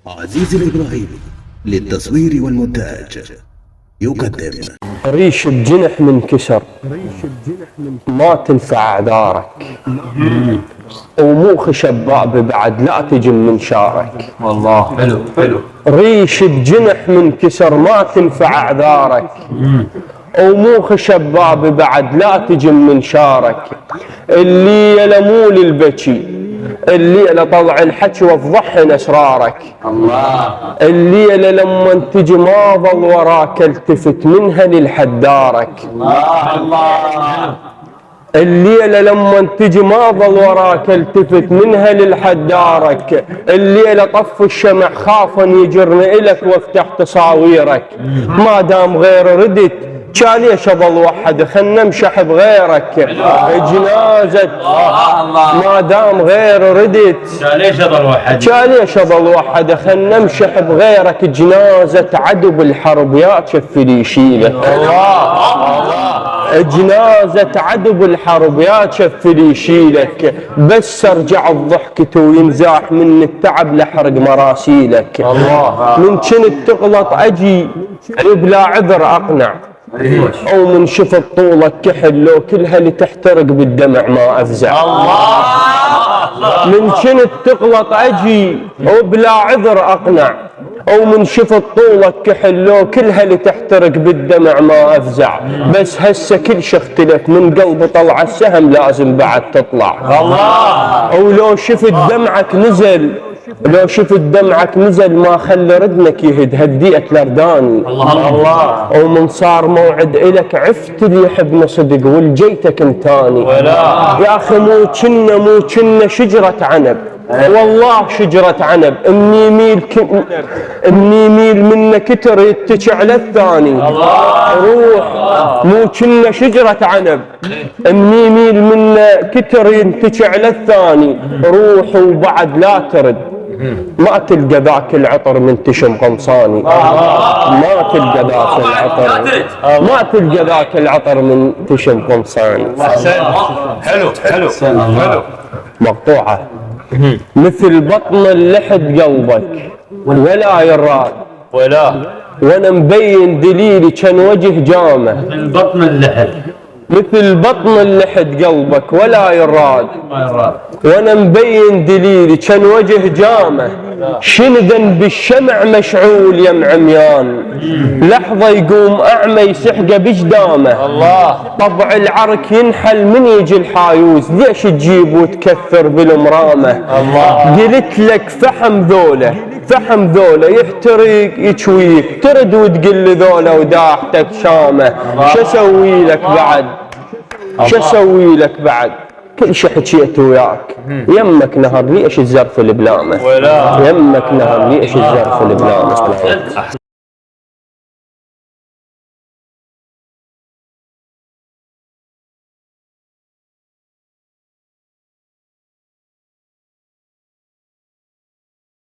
عزيز الإبراهيمي للتصوير والمونتاج يقدم ريش بجنح منكسر ما تنفع اعذارك، ومو خشب باب بعد لا تجي من شارك. والله حلو. ريش بجنح منكسر ما تنفع اعذارك، ومو خشب باب بعد لا تجي من شارك. اللي يلمو للبكي، اللي طلع الحكي وافضحن اسرارك. الله الليلة لما تجي ما ظل وراك التفت منها للحدارك. الله الليلة لما تجي ما ظل وراك التفت منها للحدارك. الليلة طف الشمع خافا يجرن إلك وافتح تصاويرك. ما دام غير ردت كان ليش اظل وحد خلنا نمشح بغيرك. جنازة ما دام غير ردت ليش اظل وحد؟ كان ليش اظل وحد خلنا نمشح بغيرك. جنازة عدو بالحرب يا تشفلي يشيلك. جنازة عدو بالحرب يا تشفلي يشيلك. بس ارجع الضحكة وينزاح من التعب لحرق مراسيلك. من كنت تغلط اجي بلا عذر اقنع، او من شفت طولك كحل لو كلها لتحترق بالدمع ما افزع. من كنت تغلط اجي وبلا عذر اقنع، او من شفت طولك كحل لو كلها لتحترق بالدمع ما افزع. بس هسه كل شيء اختلف، من قلب طلع السهم لازم بعد تطلع. ولو شفت دمعك نزل، لو شفت دمعك نزل ما خلى ردنك يهد هديت الارداني. ومن صار موعد الك عفت اللي يحبنا صدق والجيتك انتاني. يا اخي مو كنا شجرة عنب، والله شجرة عنب. اني يميل منه كتر يتكي على الثاني. روح مو كنا شجرة عنب، اني يميل منه كتر يتكي على الثاني. روح وبعد لا ترد، ما تلقى ذاك العطر من تشم قمصاني. ما تلقى ذاك العطر، ما تلقى ذاك العطر من تشم قمصاني. حلو مقطوعة. مثل بطن اللحد قلبك ولا يراد، وانا مبين دليلي كان وجه جامه. من بطن اللحد، مثل بطن اللحد قلبك ولا يراد، وانا مبين دليلي كان وجه جامه. شنذا بالشمع مشعول يم عميان، لحظه يقوم اعمى يسحقه بجدامه. طبع العرك ينحل من يجي الحايوز، ليش تجيب وتكثر بالمرامه. قلت لك فحم ذوله يحترق يشويك، ترد وتقل ذوله وداحتك شامه. شو اسوي لك بعد، شو اسوي لك بعد، كل شي حكيته وياك. يمك نهر ليش الزرف البلامه، يمك نهر ليش الزرف البلامه.